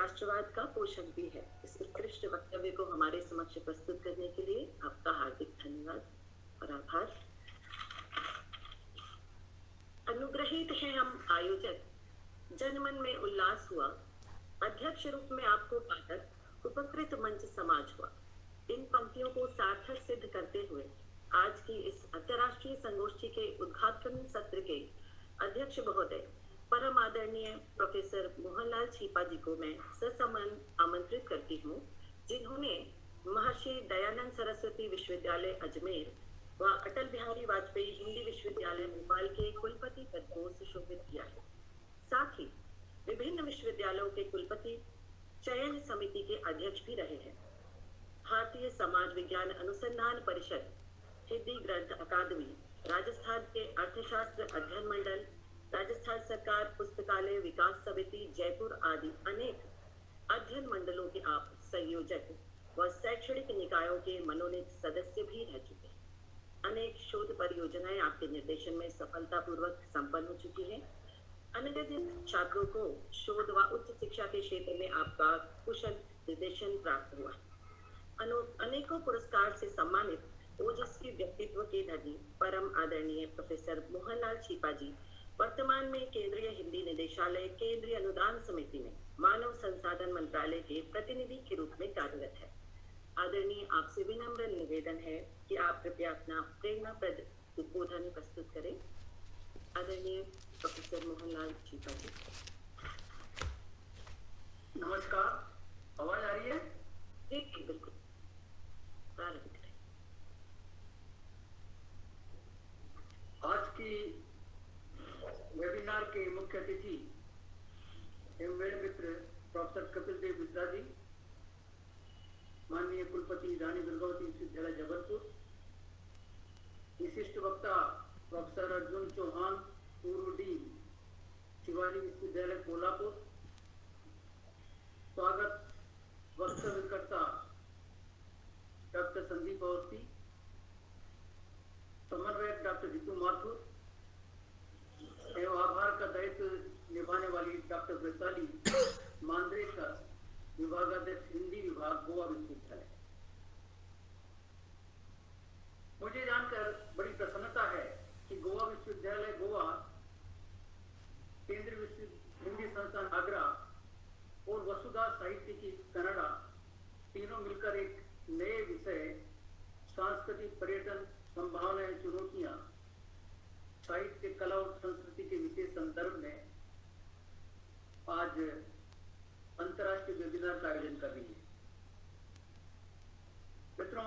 राष्ट्रवाद का पोषक भी है। इस उत्कृष्ट वक्तव्य को हमारे समक्ष प्रस्तुत करने के लिए आपका हार्दिक धन्यवाद और आभार। अनुग्रहित है हम आयोजक, जनमन में उल्लास हुआ, अध्यक्ष रूप में आपको पाकर उपकृत मंच समाज हुआ। इन पंक्तियों को सार्थक सिद्ध करते हुए आज की इस अंतर्राष्ट्रीय संगोष्ठी के उद्घाटन सत्र के अध्यक्ष महोदय परम आदरणीय प्रोफेसर मोहनलाल छीपा जी को मैं ससम्मान आमंत्रित करती हूँ, जिन्होंने महर्षि दयानंद सरस्वती विश्वविद्यालय अजमेर व अटल बिहारी वाजपेयी हिंदी विश्वविद्यालय भोपाल के कुलपति पद को सुशोभित किया है। साथ ही विभिन्न विश्वविद्यालयों के कुलपति चयन समिति के अध्यक्ष भी रहे हैं। भारतीय समाज विज्ञान अनुसंधान परिषद, हिंदी ग्रंथ अकादमी, राजस्थान के अर्थशास्त्र अध्ययन मंडल, राजस्थान सरकार पुस्तकालय विकास समिति जयपुर आदि अनेक अध्ययन मंडलों के आप संयोजक व शैक्षणिक निकायों के मनोनीत सदस्य भी रह चुके हैं। अनेक शोध परियोजनाएं आपके निर्देशन में सफलतापूर्वक संपन्न हो चुकी हैं। अनगिनत छात्रों को शोध व उच्च शिक्षा के क्षेत्र में आपका कुशल निर्देशन प्राप्त हुआ। अनेकों पुरस्कार से सम्मानित ओजस्वी व्यक्तित्व के धनी परम आदरणीय प्रोफेसर मोहनलाल छीपा जी वर्तमान में केंद्रीय हिंदी निदेशालय केंद्रीय अनुदान समिति में मानव संसाधन मंत्रालय के प्रतिनिधि के रूप में कार्यरत है। आदरणीय, आपसे विनम्र निवेदन है कि आप कृपया अपना प्रेरणाप्रद उद्बोधन प्रस्तुत करें। आदरणीय प्रोफेसर मोहनलाल छीपा जी। नमस्कार, आवाज आ रही है? जी बिल्कुल, प्रारंभ करें। आज की वेबिनार के मुख्य अतिथि एवं मेरे मित्र प्रोफेसर कपिल देव मिश्रा जी, माननीय कुलपति रानी दुर्गावती विश्वविद्यालय जबलपुर, विशिष्ट वक्ता प्रोफेसर अर्जुन चौहान, पूर्व डीन शिवाजी विश्वविद्यालय कोल्हापुर, स्वागत वक्तव्यकर्ता डॉक्टर संदीप अवस्थी, समन्वयक डॉक्टर जीतू माथुर एवं आभार का दायित्व निभाने वाली डॉक्टर वैशाली मांद्रेकर, विभागाध्यक्ष हिंदी विभाग गोवा विश्वविद्यालय। मुझे जानकर बड़ी प्रसन्नता है कि गोवा विश्वविद्यालय गोवा, केंद्रीय विश्व हिंदी संस्थान आगरा और वसुधा साहित्य की कनाडा तीनों मिलकर एक नए विषय सांस्कृतिक पर्यटन संभावनाएं चुनौतियां साहित्य कला और संस्कृति के विशेष संदर्भ में आज अंतर्राष्ट्रीय वेबिनार का आयोजन कर रही है। मित्रों,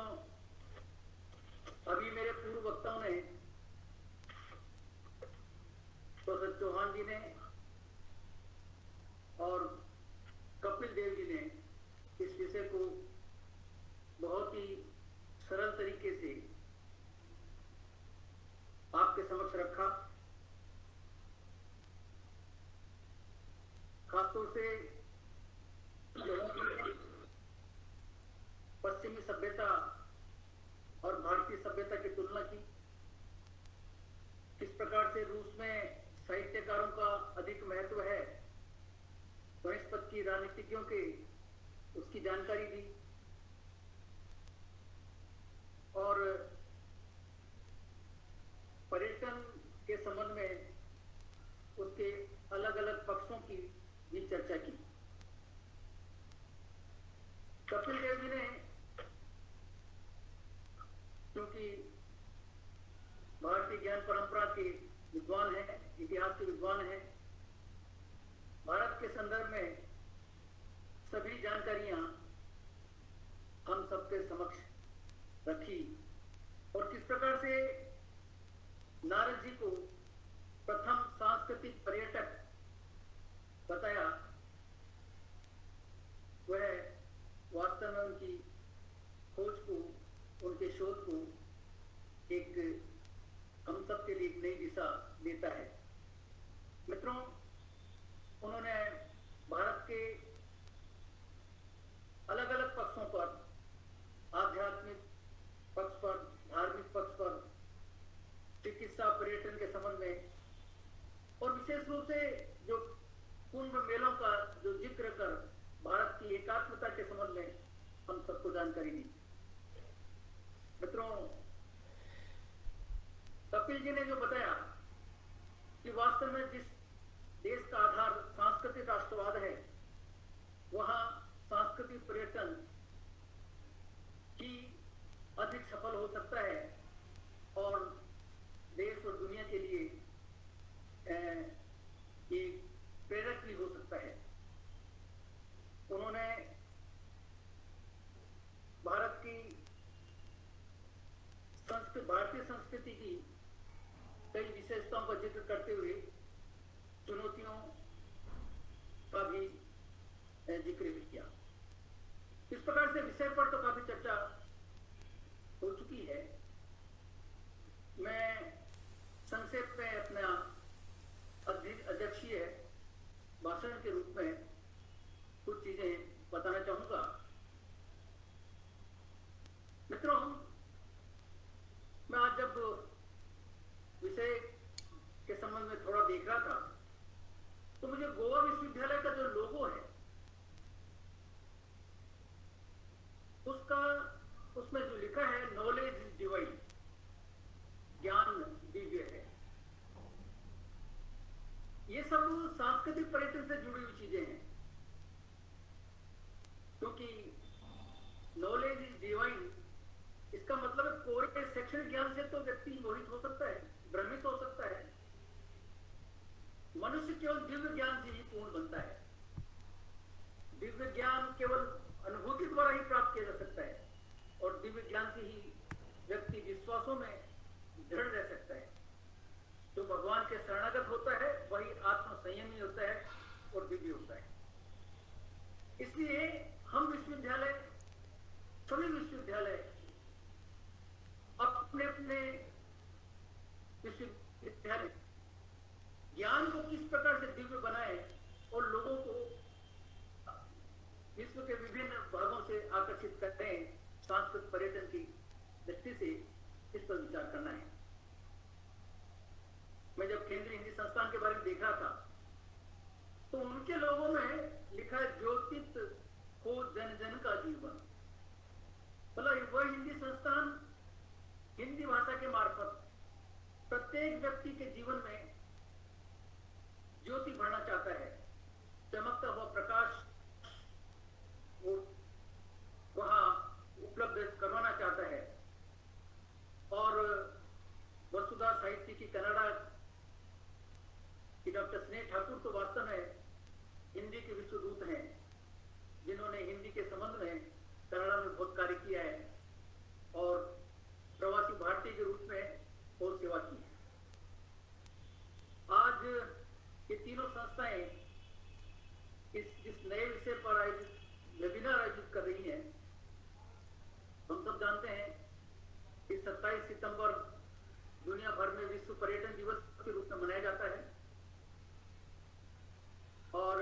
अभी मेरे पूर्व वक्ताओं ने, प्रोफेसर चौहान जी ने और कपिल देव जी ने इस विषय को बहुत ही सरल तरीके से आपके समक्ष रखा। खासतौर से पश्चिमी सभ्यता और भारतीय सभ्यता की तुलना की, किस प्रकार से रूस में साहित्यकारों का अधिक महत्व है, वनस्पति की राजनीतिज्ञों के उसकी जानकारी दी और पर्यटन के संबंध में उसके अलग अलग पक्षों की भी चर्चा की। कपिल देव जी ने, क्योंकि भारतीय ज्ञान परंपरा के विद्वान हैं, इतिहास के विद्वान हैं, भारत के संदर्भ में सभी जानकारियां हम सबके समक्ष रखी और किस प्रकार से नारद जी को प्रथम सांस्कृतिक पर्यटक बताया, वह वास्तव में उनकी खोज को, उनके शोध को एक हम सब के लिए एक नई दिशा देता है। मित्रों, उन्होंने भारत के अलग अलग पक्षों पर, आध्यात्मिक पक्ष पर, धार्मिक पक्ष पर, के संबंध में हम सबको जानकारी दी। मित्रों, कपिल जी ने जो बताया कि वास्तव में जिस देश का आधार सांस्कृतिक राष्ट्रवाद है, वहां सांस्कृतिक पर्यटन ही अधिक सफल हो सकता है और देश और दुनिया के लिए एक प्रेरक भी हो सकता है। उन्होंने भारतीय संस्कृति की कई विशेषताओं का जिक्र करते हुए चुनौतियों का भी जिक्र भी किया। इस प्रकार से विषय पर तो काफी चर्चा हो चुकी है। मैं संक्षेप में अपना अध्यक्षीय भाषण के रूप में कुछ चीजें बताना चाहूंगा। मित्रों, मैं आज जब विषय के संबंध में थोड़ा देख रहा था तो मुझे गोवा विश्वविद्यालय का जो लोगो है उसमें जो लिखा है नॉलेज इज डिवाइन, ज्ञान दिव्य है, ये सब सांस्कृतिक पर्यटन से जुड़ी हुई चीजें हैं। क्योंकि नॉलेज इज डिवाइन इसका मतलब है कोरे शैक्षणिक ज्ञान से तो व्यक्ति मोहित हो सकता है, भ्रमित हो सकता है। मनुष्य केवल दिव्य ज्ञान से ही पूर्ण बनता है। दिव्य ज्ञान केवल अनुभूति द्वारा ही प्राप्त किया जा सकता है और दिव्य ज्ञान से ही व्यक्ति विश्वासों में दृढ़ रह सकता है। जो भगवान के शरणागत होता है वही आत्म संयमी होता है और दिव्य होता है। इसलिए हम विश्वविद्यालय, सभी विश्वविद्यालय अपने अपने विश्वविद्यालय ज्ञान को किस प्रकार से दिव्य बनाए और लोगों को विश्व के विभिन्न भागों से आकर्षित करते हैं, सांस्कृतिक पर्यटन की दृष्टि से इस पर विचार करना है। मैं जब केंद्रीय हिंदी संस्थान के बारे में देख रहा था तो उनके लोगों में लिखा है ज्योतित हो जन जन का जीवन। मतलब वह हिंदी संस्थान हिंदी भाषा के मार्फत प्रत्येक व्यक्ति के जीवन में ज्योति भरना चाहता है, चमकता हुआ प्रकाश वो वहां उपलब्ध करवाना चाहता है। और वसुधा साहित्य की कनाडा की डॉक्टर स्नेह ठाकुर तो वास्तव में हिंदी के विश्वदूत हैं, जिन्होंने हिंदी के संबंध में कनाडा में बहुत कार्य किया है और प्रवासी भारतीय के रूप में बहुत सेवा की है। आज ये तीनों संस्थाएं इस नए विषय पर आयोजित वेबिनार आयोजित कर रही हैं। हम सब जानते हैं कि 27 सितंबर दुनिया भर में विश्व पर्यटन दिवस के रूप में मनाया जाता है और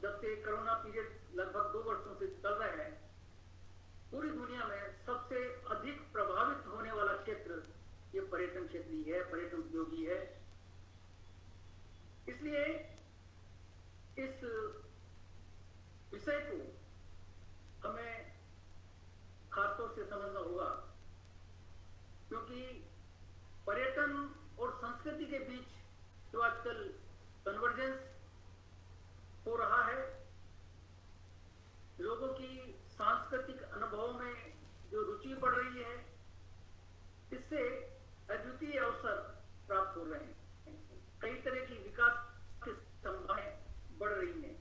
जब से कोरोना पीरियड लगभग 2 वर्षों से चल रहा है, पूरी दुनिया में सबसे अधिक प्रभावित होने वाला क्षेत्र ये पर्यटन क्षेत्र ही है, पर्यटन उद्योग ही है। इसलिए इस विषय को हमें खासतौर से समझना होगा, क्योंकि पर्यटन और संस्कृति के बीच जो आजकल कन्वर्जेंस हो रहा है, लोगों की सांस्कृतिक अनुभवों में जो रुचि बढ़ रही है, इससे अद्वितीय अवसर प्राप्त हो रहे हैं। कई तरह की विकास की संभावनाएं बढ़ रही हैं,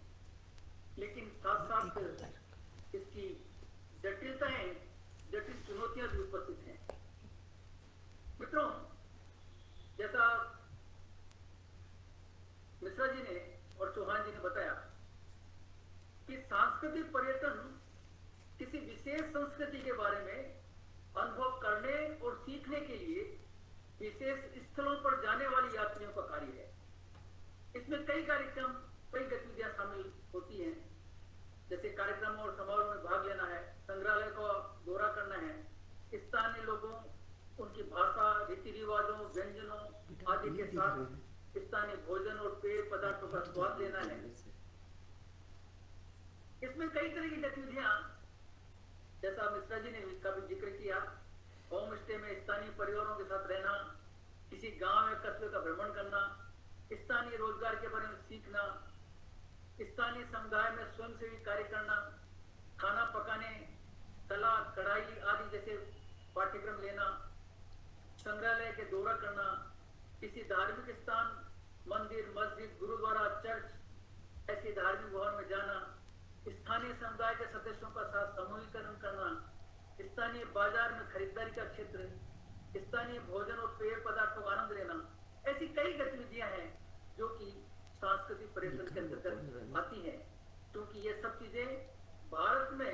लेकिन साथ साथ इसकी जटिल चुनौतियां भी उपस्थित हैं। मित्रों, जैसा मिश्रा जी ने और चौहान जी ने बताया कि सांस्कृतिक पर्यटन किसी विशेष संस्कृति के बारे में अनुभव करने और सीखने के लिए विशेष स्थलों पर जाने वाले यात्रियों का कार्य है। इसमें कई कार्यक्रम, कई गतिविधियां शामिल होती हैं, जैसे कार्यक्रम और समारोह में भाग लेना है, संग्रहालय का दौरा करना है, स्थानीय लोगों, उनकी भाषा, रीति रिवाजों, व्यंजनों आदि के साथ स्थानीय भोजन और पेय पदार्थों का स्वाद लेना है। इसमें इसमें कई तरह की गतिविधियां, जैसा मिश्रा जी ने इसका भी जिक्र किया, होम स्टे में स्थानीय परिवारों के साथ रहना, किसी गांव या कस्बे का भ्रमण करना, स्थानीय रोजगार के बारे में सीखना, स्थानीय समुदाय में स्वयंसेवी कार्य करना, खाना पकाने, कला, कढ़ाई आदि जैसे पाठ्यक्रम लेना, संग्रहालय के दौरा करना, किसी धार्मिक स्थान, मंदिर, मस्जिद, गुरुद्वारा, चर्च ऐसे धार्मिक भवन में जाना, स्थानीय समुदाय के सदस्यों का साथ समूहीकरण करना, स्थानीय बाजार में खरीदारी का क्षेत्र, स्थानीय भोजन और पेय पदार्थों का आनंद लेना, ऐसी कई गतिविधियां हैं जो कि सांस्कृतिक पर्यटन के अंतर्गत आती हैं। क्योंकि ये सब चीजें भारत में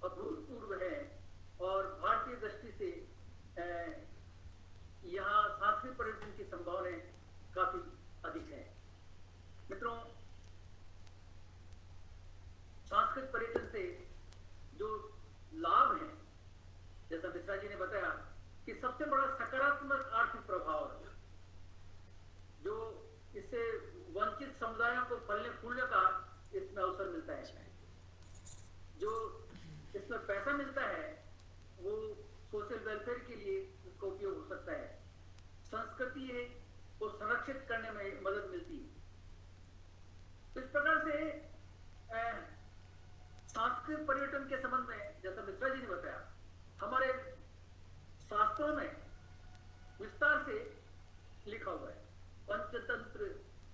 अभूतपूर्व है और भारतीय दृष्टि से यहाँ सांस्कृतिक पर्यटन की संभावनाएं काफी अधिक है। मित्रों, सांस्कृतिक पर्यटन से जो लाभ है, जैसा मिश्रा जी ने बताया कि सबसे बड़ा सकारात्मक आर्थिक प्रभाव है, जो इससे वंचित समुदायों को फलने फूलने का इसमें अवसर मिलता है। जो इसमें पैसा मिलता है वो सोशल वेलफेयर के लिए उसका उपयोग हो सकता है, संस्कृति को संरक्षित करने में मदद मिलती है। तो इस प्रकार से सांस्कृतिक पर्यटन के संबंध में, जैसा मिश्रा जी ने बताया, हमारे शास्त्रों में विस्तार से लिखा हुआ है। पंचतंत्र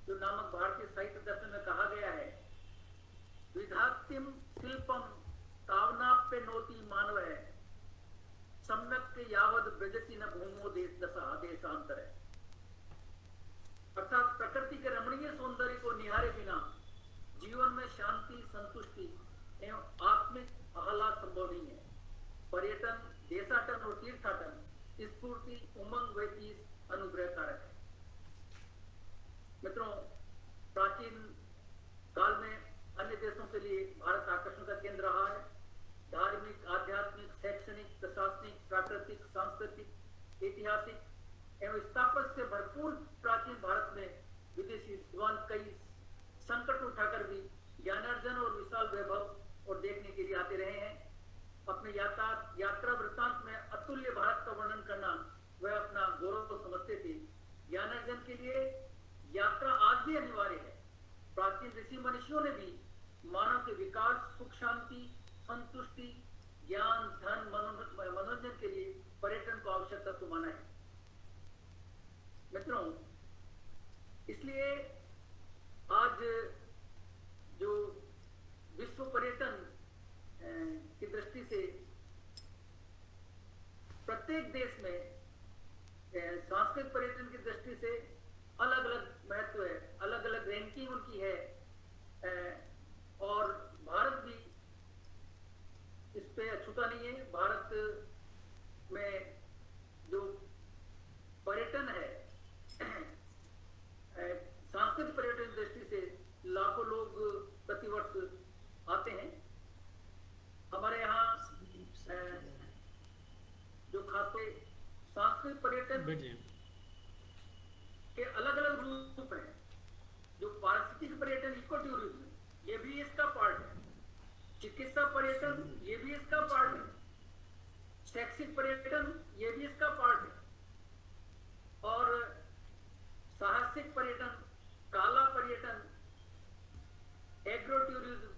जो नामक भारतीय साहित्य दर्शन में कहा गया है, विधात्तिम शिल्पम तावनाप्य नोति मानव है, सम्यक यावद ब्रजति न भूमो देश दशा देशांतर है। अर्थात प्रकृति के रमणीय सौंदर्य को निहारे बिना जीवन में शांति, संतुष्टि एवं आत्मिक आह्लाद संभव नहीं है। पर्यटन, देशाटन और तीर्थाटन स्फूर्ति, उमंग व तीस अनुग्रह कारक है। मित्रों, प्राचीन काल में अन्य देशों के लिए भारत आकर्षण का केंद्र रहा है। धार्मिक, आध्यात्मिक, शैक्षणिक, प्रशासनिक, प्राकृतिक, सांस्कृतिक, ऐतिहासिक एवं स्थापत्य से भरपूर प्राचीन भारत में विदेशी विद्वान कई संकट उठाकर भी ज्ञानार्जन और विशाल वैभव और देखने के लिए आते रहे हैं। अपने यात्रा वृत्तांत में अतुल्य भारत का वर्णन करना वह अपना गौरव समझते थे। ज्ञानार्जन के लिए यात्रा आज भी अनिवार्य है। प्राचीन ऋषि मनुष्यों ने भी मानव के विकास, सुख शांति, संतुष्टि, ज्ञान, धन, मनोरंजन के लिए पर्यटन को आवश्यकता को माना है। मित्रों, इसलिए आज जो विश्व पर्यटन की दृष्टि से प्रत्येक देश में सांस्कृतिक पर्यटन की दृष्टि से अलग अलग महत्व है, अलग अलग रैंकिंग उनकी है और भारत भी इस पे अछूता नहीं है। भारत में जो पर्यटन है, सांस्कृतिक पर्यटन की दृष्टि से लाखों लोग प्रतिवर्ष आते हैं। हमारे यहाँ जो खाते सांस्कृतिक पर्यटन के अलग अलग रूप हैं। जो पारिस्थितिक पर्यटन, इको टूरिज्म, ये भी इसका पार्ट है। चिकित्सा पर्यटन, ये भी इसका पार्ट है। शैक्षिक पर्यटन, ये भी इसका पार्ट है। और साहसिक पर्यटन, काला पर्यटन, एग्रो टूरिज्म,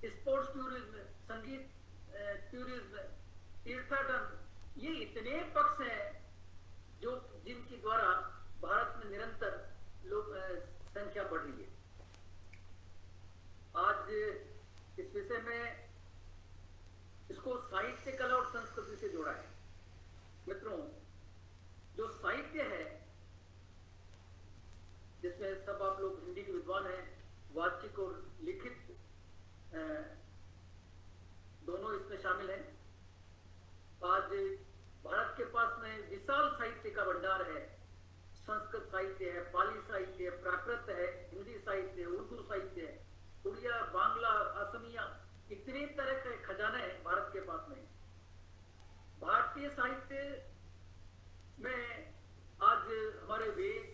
स्पोर्ट्स टूरिज्म, संगीत टूरिज्म, तीर्थाटन, ये इतने पक्ष हैं जो जिनके द्वारा भारत में निरंतर लोग संख्या बढ़ रही है। आज इस विषय में इसको साहित्य, कला और संस्कृति से जोड़ा है। मित्रों, जो साहित्य है, जिसमें सब आप लोग हिंदी के विद्वान हैं, वाचिक और लिखित दोनों इसमें शामिल हैं। आज भारत के पास में विशाल साहित्य का भंडार है। संस्कृत साहित्य है, पाली साहित्य है, प्राकृत है, हिंदी साहित्य है, उर्दू साहित्य है, उड़िया, बांग्ला, असमिया, इतने तरह के खजाने हैं भारत के पास में। भारतीय साहित्य में आज हमारे वेद,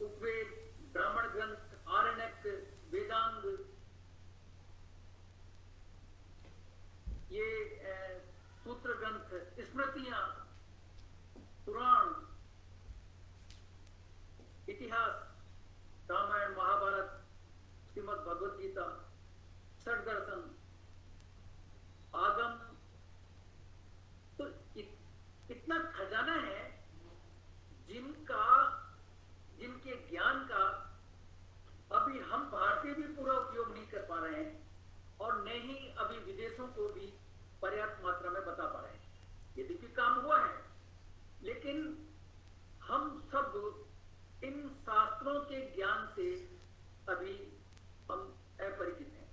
उपवेद, ब्राह्मण ग्रंथ, आरण्यक, संहिता, षट दर्शन, आगम, तो इतना खजाना है जिनके ज्ञान का अभी हम भारतीय भी पूरा उपयोग नहीं कर पा रहे हैं और न ही अभी विदेशों को भी पर्याप्त मात्रा में बता पा रहे हैं। यदि भी काम हुआ है, लेकिन हम सब इन शास्त्रों के ज्ञान से अभी हम अपरिचित हैं।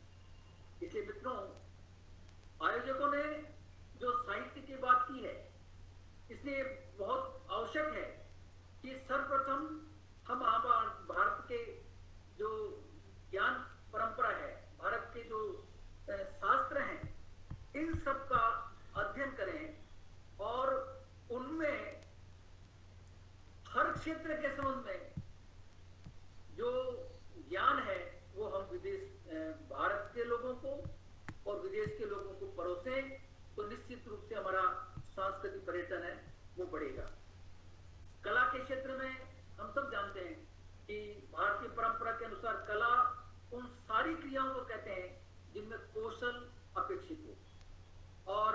इसलिए मित्रों, आयोजकों ने जो साहित्य की बात की है, इसलिए बहुत आवश्यक है कि सर्वप्रथम हम भारत के जो ज्ञान परंपरा है, भारत के जो शास्त्र हैं, इन सब का अध्ययन करें और उनमें हर क्षेत्र के संबंध में जो ज्ञान है वो हम भारत के लोगों को और विदेश के लोगों को परोसें, तो निश्चित रूप से हमारा सांस्कृतिक पर्यटन है वो बढ़ेगा। कला के क्षेत्र में हम सब जानते हैं कि भारतीय परंपरा के अनुसार कला उन सारी क्रियाओं को कहते हैं जिनमें कौशल अपेक्षित हो। और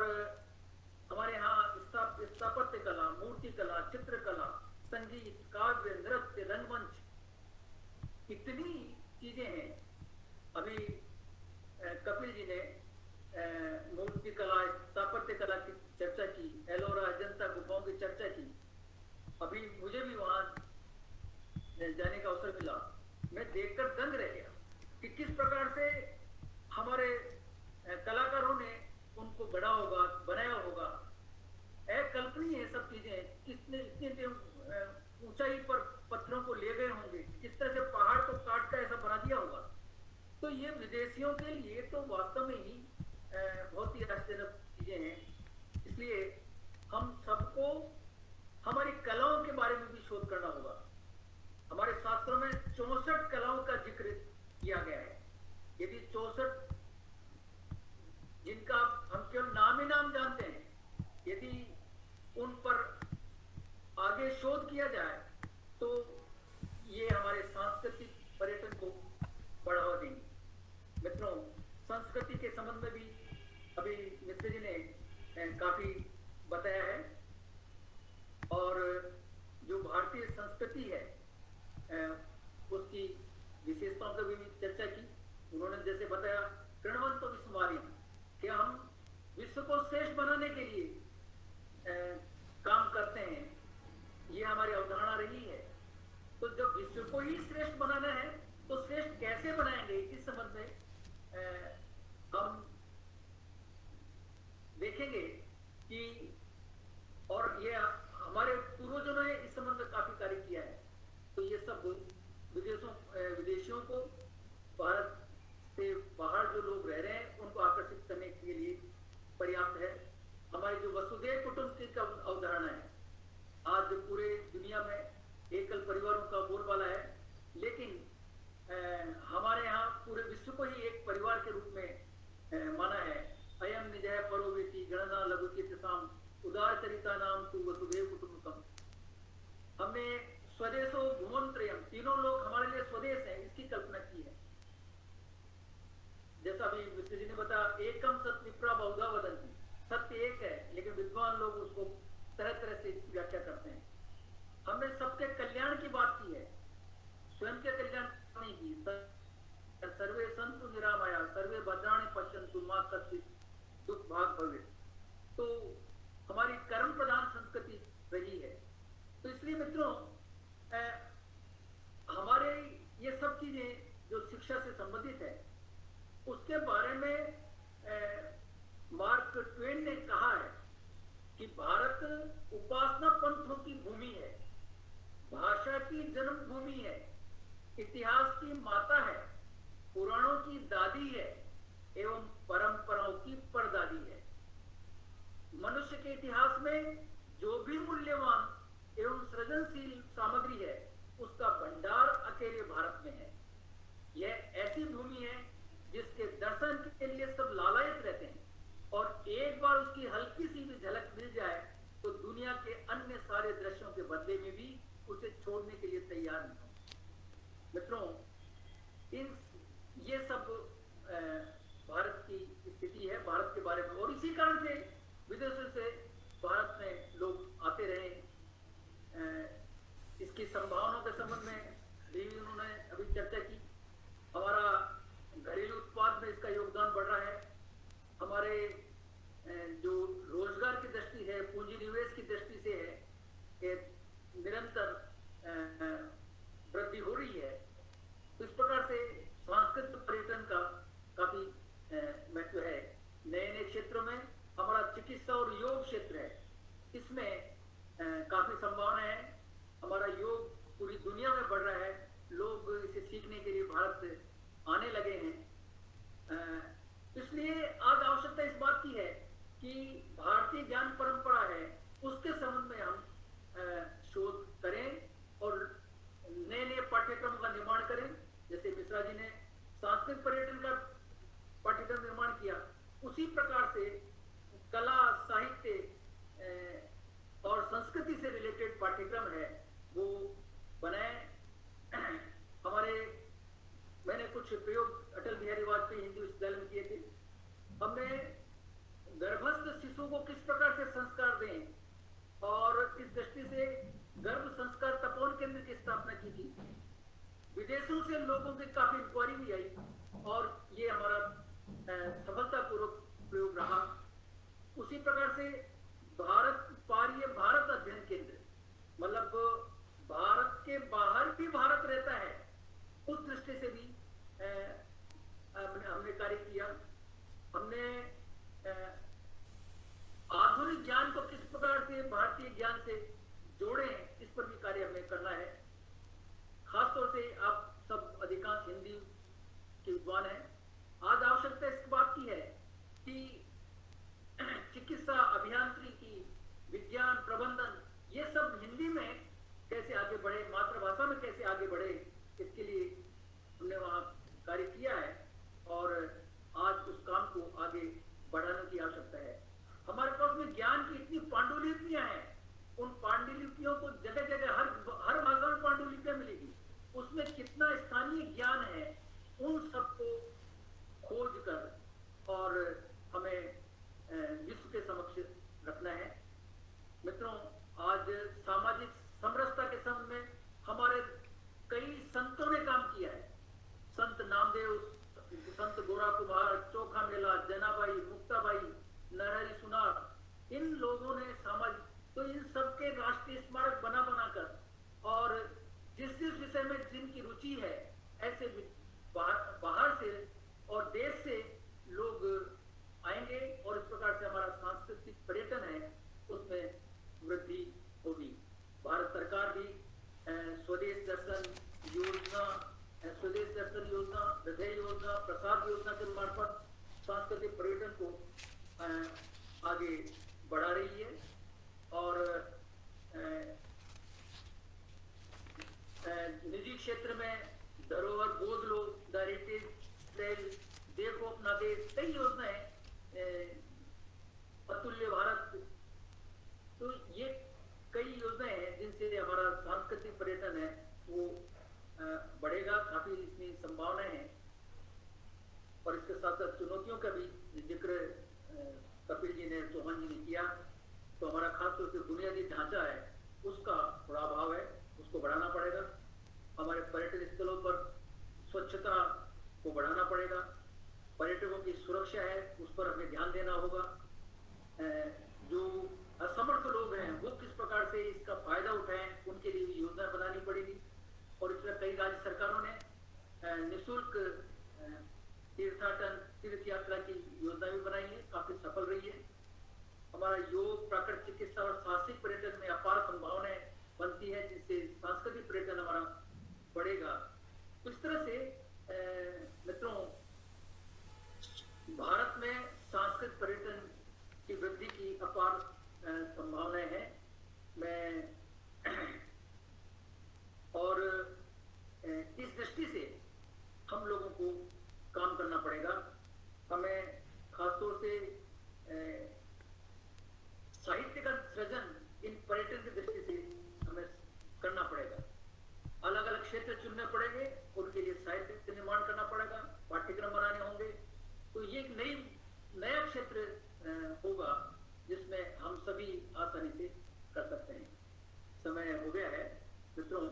हमारे यहाँ स्थापत्य कला, मूर्ति कला, चित्रकला, संगीत, काव्य, नृत्य, रंगमंच, इतनी चीजें हैं। अभी कपिल जी ने मूर्ति कला, स्थापत्य कला की चर्चा की, एलोरा अजंता गुफाओं की चर्चा की। अभी मुझे भी वहां जाने का अवसर मिला, मैं देखकर दंग रह गया कि किस प्रकार से हमारे कलाकारों ने उनको गढ़ा होगा, बनाया होगा। अकल्पनीय है सब चीजें, कितने इतने ऊंचाई पर पत्थरों को ले गए होंगे, किस तरह से पहाड़ को काट कर ऐसा बना दिया होगा। तो ये विदेशियों के लिए तो वास्तव में ही बहुत ही आश्चर्यजनक चीजें हैं। इसलिए हम सबको हमारी कलाओं के बारे में भी शोध करना होगा। हमारे शास्त्रों में 64 कलाओं का जिक्र किया गया है। यदि 64 जिनका हम केवल नाम ही नाम जानते हैं, यदि उन पर आगे शोध किया जाए तो ये हमारे सांस्कृतिक पर्यटन को बढ़ावा देंगे। मित्रों, संस्कृति के संबंध में भी अभी मित्र जी ने काफी बताया है और जो भारतीय संस्कृति है उसकी विशेषताओं पर भी चर्चा की। उन्होंने जैसे बताया कृणवंतो विस्मार्यम, कि हम विश्व को श्रेष्ठ बनाने के लिए काम करते हैं, ये हमारी अवधारणा रही है। तो जब विश्व को ही श्रेष्ठ बनाना है तो श्रेष्ठ कैसे बनाएंगे, इस संबंध में हम देखेंगे कि और ये हमारे पूर्वजों ने इस संबंध में काफी कार्य किया है। तो ये सब विदेशियों को, भारत से बाहर जो लोग रह रहे हैं उनको आकर्षित करने के लिए पर्याप्त है। हमारी जो वसुधैव कुटुंबकम का अवधारणा है, आज पूरे दुनिया में एकल परिवारों का बोलबाला है, लेकिन हमारे यहाँ पूरे विश्व को ही एक परिवार के रूप में माना है। अयम निजय परोवेति गणना लघुचित्तसाम उदारचरिता नाम तु वसुधैव कुटुंबकम। हमने स्वदेशो भुवनत्रयम, तीनों लोग हमारे लिए स्वदेश हैं, इसकी कल्पना की है। जैसा अभी मिश्र जी ने बताया, एकम सत विप्रा बहुधा वदंती, सत्य एक है लेकिन विद्वान लोग उसको तरह तरह से व्याख्या करते हैं। हमने सबके कल्याण की बात की है, स्वयं के कल्याण नहीं की। सर्वे संतु निरामया सर्वे भद्राणि पश्यन्तु मा कश्चित् दुख भाग भवेत्। तो हमारी कर्म प्रधान संस्कृति रही है। तो इसलिए मित्रों, हमारे ये सब चीजें जो शिक्षा से संबंधित है उसके बारे में मार्क ट्वेन ने कहा है कि भारत उपासना पंथों की भूमि है, भाषा की जन्मभूमि है, इतिहास की माता है, पुराणों की दादी है एवं परंपराओं की परदादी है। मनुष्य के इतिहास में जो भी मूल्यवान एवं सृजनशील सामग्री है उसका भंडार अकेले भारत में है। यह ऐसी भूमि है जिसके दर्शन के लिए सब लालायित रहते हैं और एक बार उसकी हल्की सी भी झलक मिल जाए तो दुनिया के अन्य सारे दृश्यों के बदले में भी उसे छोड़ने के लिए तैयार नहीं हो। मित्रों, इसलिए आज आवश्यकता इस बात की है कि भारतीय ज्ञान परंपरा है उसके संबंध में हम शोध करें और नए नए पाठ्यक्रम का निर्माण करें। जैसे मिश्रा जी ने सांस्कृतिक पर्यटन का पाठ्यक्रम निर्माण किया, उसी प्रकार से कला, साहित्य और संस्कृति से रिलेटेड पाठ्यक्रम है वो बनाए। हमारे मैंने कुछ प्रयोग अटल बिहारी वाजपेयी हिंदी विश्वविद्यालय में किए थे। हमने गर्भस्थ शिशु को किस प्रकार से संस्कार दें और इस दृष्टि से गर्भ संस्कार तपोवन केंद्र की स्थापना की थी। विदेशों से लोगों की काफी इंक्वायरी भी आई और ये हमारा सफलतापूर्वक प्रयोग रहा। उसी प्रकार से भारत अध्ययन केंद्र, मतलब भारत के बाहर भी भारत रहता है, उस दृष्टि से भी हमने कार्य किया। हमने आधुनिक ज्ञान को किस प्रकार से भारतीय ज्ञान से जोड़े, इस पर भी कार्य हमें करना है। खासतौर से आप सब अधिकांश हिंदी के विद्वान हैं। आज आवश्यकता इस बात की है कि चिकित्सा, अभियांत्रिकी, विज्ञान, प्रबंधन, ये सब हिंदी में कैसे आगे बढ़े, मातृभाषा में कैसे आगे बढ़े, इसके लिए हमने वहां कार्य किया है और आज उस काम को आगे बढ़ाने की आवश्यकता है। हमारे पास में ज्ञान की इतनी पांडुलिपियां हैं, उन पांडुलिपियों को जगह जगह हर भाषा में पांडुलिपियां मिलेगी, उसमें कितना स्थानीय ज्ञान है, उन सबको खोज कर और हमें विश्व के समक्ष रखना है। मित्रों, आज सामाजिक समरसता के संबंध में हमारे कई संतों ने काम किया है। संत नामदेव, संत गोरा कुमार, चोखा मेला, जनाबाई, मुक्ताबाई, नरहरि सुनार, इन लोगों ने सामाजिक, तो इन सबके राष्ट्रीय स्मारक बना कर और जिस जिस विषय में जिनकी रुचि है, ऐसे बाहर से और देश से लोग आएंगे और इस प्रकार से हमारा सांस्कृतिक पर्यटन है उसमें वृद्धि होगी। भारत सरकार भी स्वदेश दर्शन योजना, हृदय योजना, प्रसाद योजना के मार्फत सांस्कृतिक पर्यटन को आगे बढ़ा रही है और निजी क्षेत्र में धरोहर गोद लो, द हेरिटेज ट्रेल, देखो अपना देश, कई योजनाएं, अतुल्य भारत, तो ये कई योजनाएं हैं जिनसे हमारा सांस्कृतिक पर्यटन है वो बढ़ेगा। काफी इसमें संभावनाएं हैं और इसके साथ साथ चुनौतियों का भी जिक्र कपिल जी ने, चौहान जी ने किया। तो हमारा खासतौर से बुनियादी ढांचा है उसका थोड़ा अभाव है, उसको बढ़ाना पड़ेगा। हमारे पर्यटन स्थलों पर स्वच्छता को बढ़ाना पड़ेगा। पर्यटकों की सुरक्षा है उस पर हमें ध्यान देना होगा। जो असमर्थ लोग हैं वो किस प्रकार से इसका फायदा उठाएं, उनके लिए भी योजना बनानी पड़ेगी। और इसमें कई राज्य सरकारों ने निःशुल्क तीर्थ यात्रा की योजना भी बनाई है, काफी सफल रही है। हमारा योग, प्राकृतिक चिकित्सा और साहसिक पर्यटन में अपार संभावनाएं बनती है जिससे सांस्कृतिक पर्यटन हमारा बढ़ेगा। इस तरह से मित्रों, भारत में सांस्कृतिक पर्यटन की वृद्धि की अपार संभावनाएं हैं। मैं और इस दृष्टि से हम लोगों को काम करना पड़ेगा। हमें खासतौर से साहित्य का सृजन इन पर्यटन की दृष्टि से हमें करना पड़ेगा। अलग अलग क्षेत्र चुनने पड़ेंगे, उनके लिए साहित्य निर्माण करना पड़ेगा, पाठ्यक्रम बनाने होंगे। तो ये एक नया क्षेत्र होगा जिसमें हम सभी आसानी से कर सकते हैं। समय हो गया है मित्रों,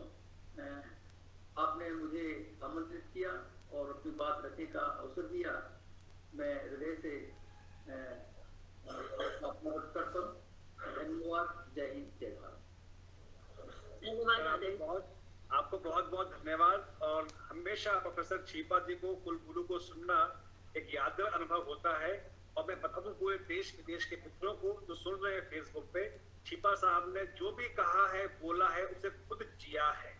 आपने मुझे आमंत्रित किया और अपनी बात रखने का अवसर दिया। मैं हृदय से नमस्कार करता हूँ। धन्यवाद। जय हिंद, जय भारत। धन्यवाद। आपको बहुत बहुत धन्यवाद। और हमेशा प्रोफेसर छिपा जी को, कुलगुरु को सुनना एक यादगार अनुभव होता है। और मैं बता दूं पूरे देश विदेश के मित्रों को जो सुन रहे हैं फेसबुक पे, छिपा साहब ने जो भी कहा है, बोला है, उसे खुद जिया है।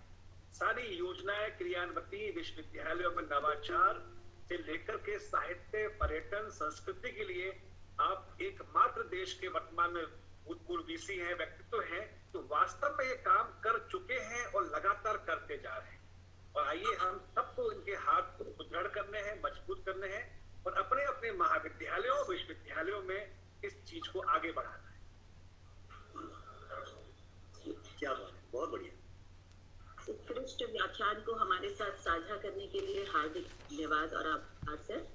सारी योजनाएं क्रियान्वती, विश्वविद्यालयों में नवाचार, से लेकर के साहित्य, पर्यटन, संस्कृति के लिए आप एकमात्र देश के वर्तमान में भूतपूर्व वीसी हैं, व्यक्तित्व हैं, तो वास्तव में ये काम कर चुके हैं और लगातार करते जा रहे हैं। और आइए हम सबको इनके हाथ को सुदृढ़ करने हैं, मजबूत करने हैं और अपने अपने महाविद्यालयों, विश्वविद्यालयों में इस चीज को आगे बढ़ाना है। क्या बात है, बहुत बढ़िया। उत्कृष्ट व्याख्यान को हमारे साथ साझा करने के लिए हार्दिक धन्यवाद और आभार सर।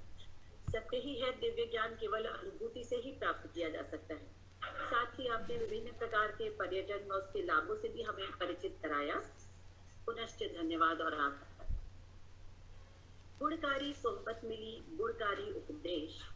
सत्य ही है, दिव्य ज्ञान केवल अनुभूति से ही प्राप्त किया जा सकता है। साथ ही आपने विभिन्न प्रकार के पर्यटन व उसके लाभों से भी हमें परिचित कराया। पुनश्च धन्यवाद और आभार। गुणकारी सोबत मिली गुणकारी उपदेश।